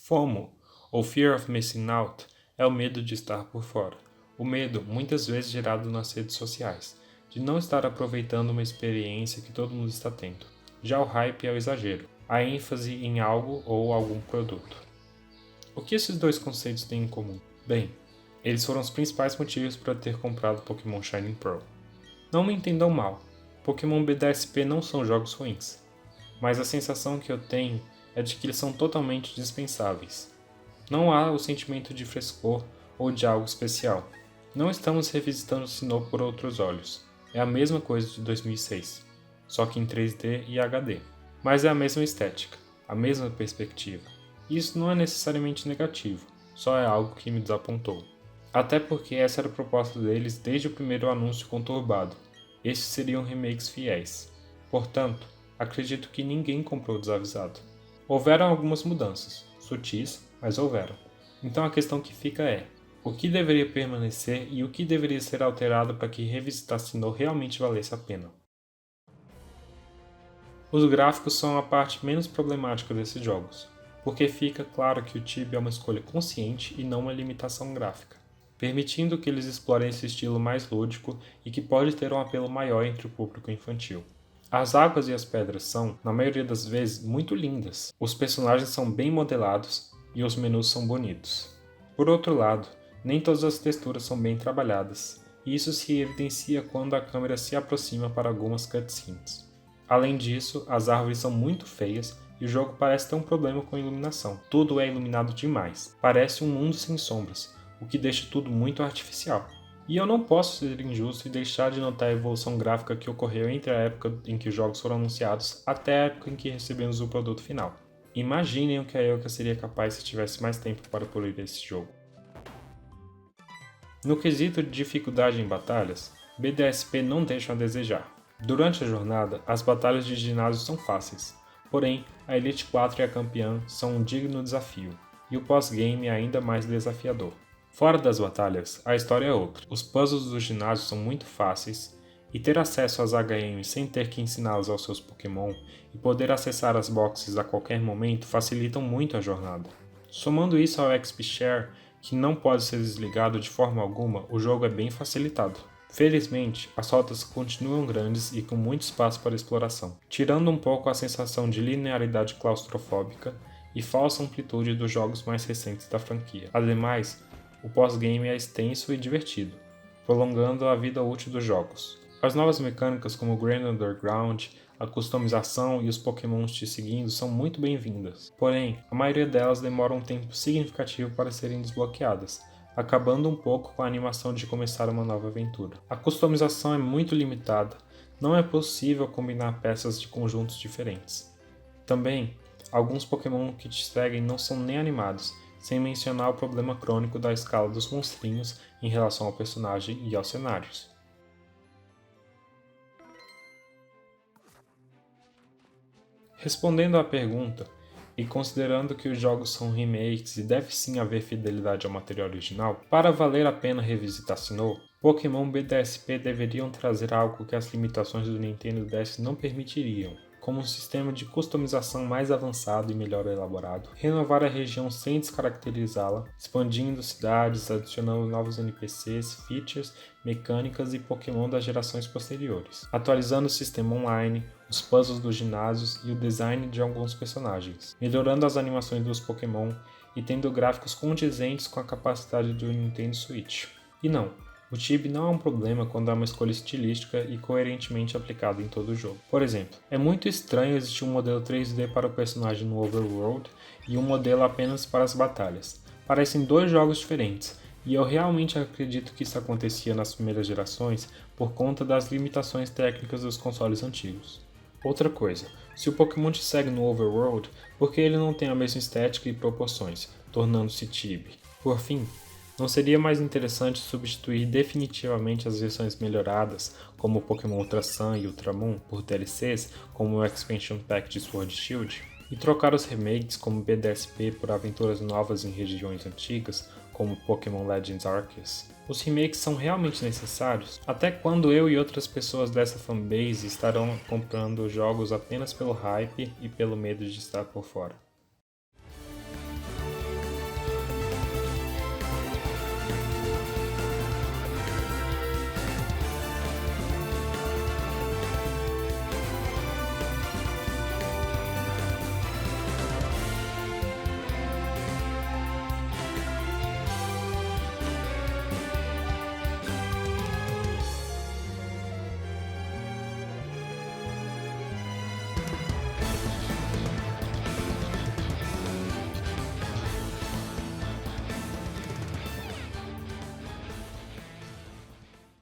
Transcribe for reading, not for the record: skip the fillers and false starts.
FOMO, ou Fear of Missing Out, é o medo de estar por fora. O medo, muitas vezes gerado nas redes sociais, de não estar aproveitando uma experiência que todo mundo está tendo. Já o hype é o exagero, a ênfase em algo ou algum produto. O que esses dois conceitos têm em comum? Bem, eles foram os principais motivos para ter comprado Pokémon Shining Pearl. Não me entendam mal, Pokémon BDSP não são jogos ruins, mas a sensação que eu tenho é de que eles são totalmente dispensáveis. Não há o sentimento de frescor ou de algo especial. Não estamos revisitando Sinnoh por outros olhos. É a mesma coisa de 2006, só que em 3D e HD. Mas é a mesma estética, a mesma perspectiva. E isso não é necessariamente negativo, só é algo que me desapontou. Até porque essa era a proposta deles desde o primeiro anúncio conturbado. Estes seriam remakes fiéis. Portanto, acredito que ninguém comprou desavisado. Houveram algumas mudanças, sutis, mas houveram. Então a questão que fica é: o que deveria permanecer e o que deveria ser alterado para que revisitar Sinnoh realmente valesse a pena? Os gráficos são a parte menos problemática desses jogos, porque fica claro que o Tibia é uma escolha consciente e não uma limitação gráfica, permitindo que eles explorem esse estilo mais lúdico e que pode ter um apelo maior entre o público infantil. As águas e as pedras são, na maioria das vezes, muito lindas. Os personagens são bem modelados e os menus são bonitos. Por outro lado, nem todas as texturas são bem trabalhadas, e isso se evidencia quando a câmera se aproxima para algumas cutscenes. Além disso, as árvores são muito feias e o jogo parece ter um problema com a iluminação. Tudo é iluminado demais. Parece um mundo sem sombras, o que deixa tudo muito artificial. E eu não posso ser injusto e deixar de notar a evolução gráfica que ocorreu entre a época em que os jogos foram anunciados até a época em que recebemos o produto final. Imaginem o que a Yoka seria capaz se tivesse mais tempo para polir esse jogo. No quesito de dificuldade em batalhas, BDSP não deixa a desejar. Durante a jornada, as batalhas de ginásio são fáceis, porém, a Elite 4 e a campeã são um digno desafio, e o pós-game é ainda mais desafiador. Fora das batalhas, a história é outra. Os puzzles do ginásio são muito fáceis, e ter acesso às HMs sem ter que ensiná-los aos seus Pokémon e poder acessar as boxes a qualquer momento facilitam muito a jornada. Somando isso ao XP Share, que não pode ser desligado de forma alguma, o jogo é bem facilitado. Felizmente, as rotas continuam grandes e com muito espaço para exploração, tirando um pouco a sensação de linearidade claustrofóbica e falsa amplitude dos jogos mais recentes da franquia. Ademais, o pós-game é extenso e divertido, prolongando a vida útil dos jogos. As novas mecânicas como o Grand Underground, a customização e os Pokémons te seguindo são muito bem-vindas, porém, a maioria delas demora um tempo significativo para serem desbloqueadas, acabando um pouco com a animação de começar uma nova aventura. A customização é muito limitada, não é possível combinar peças de conjuntos diferentes. Também, alguns Pokémon que te seguem não são nem animados, sem mencionar o problema crônico da escala dos monstrinhos em relação ao personagem e aos cenários. Respondendo à pergunta, e considerando que os jogos são remakes e deve sim haver fidelidade ao material original, para valer a pena revisitar Sinnoh, Pokémon BDSP deveriam trazer algo que as limitações do Nintendo DS não permitiriam, como um sistema de customização mais avançado e melhor elaborado, renovar a região sem descaracterizá-la, expandindo cidades, adicionando novos NPCs, features, mecânicas e Pokémon das gerações posteriores, atualizando o sistema online, os puzzles dos ginásios e o design de alguns personagens, melhorando as animações dos Pokémon e tendo gráficos condizentes com a capacidade do Nintendo Switch. E não, o chibi não é um problema quando é uma escolha estilística e coerentemente aplicada em todo o jogo. Por exemplo, é muito estranho existir um modelo 3D para o personagem no Overworld e um modelo apenas para as batalhas. Parecem dois jogos diferentes, e eu realmente acredito que isso acontecia nas primeiras gerações por conta das limitações técnicas dos consoles antigos. Outra coisa, se o Pokémon te segue no Overworld, por que ele não tem a mesma estética e proporções, tornando-se chibi? Por fim, não seria mais interessante substituir definitivamente as versões melhoradas, como o Pokémon Ultra Sun e Ultra Moon, por DLCs, como o Expansion Pack de Sword e Shield? E trocar os remakes como BDSP por aventuras novas em regiões antigas, como Pokémon Legends Arceus? Os remakes são realmente necessários? Até quando eu e outras pessoas dessa fanbase estarão comprando jogos apenas pelo hype e pelo medo de estar por fora?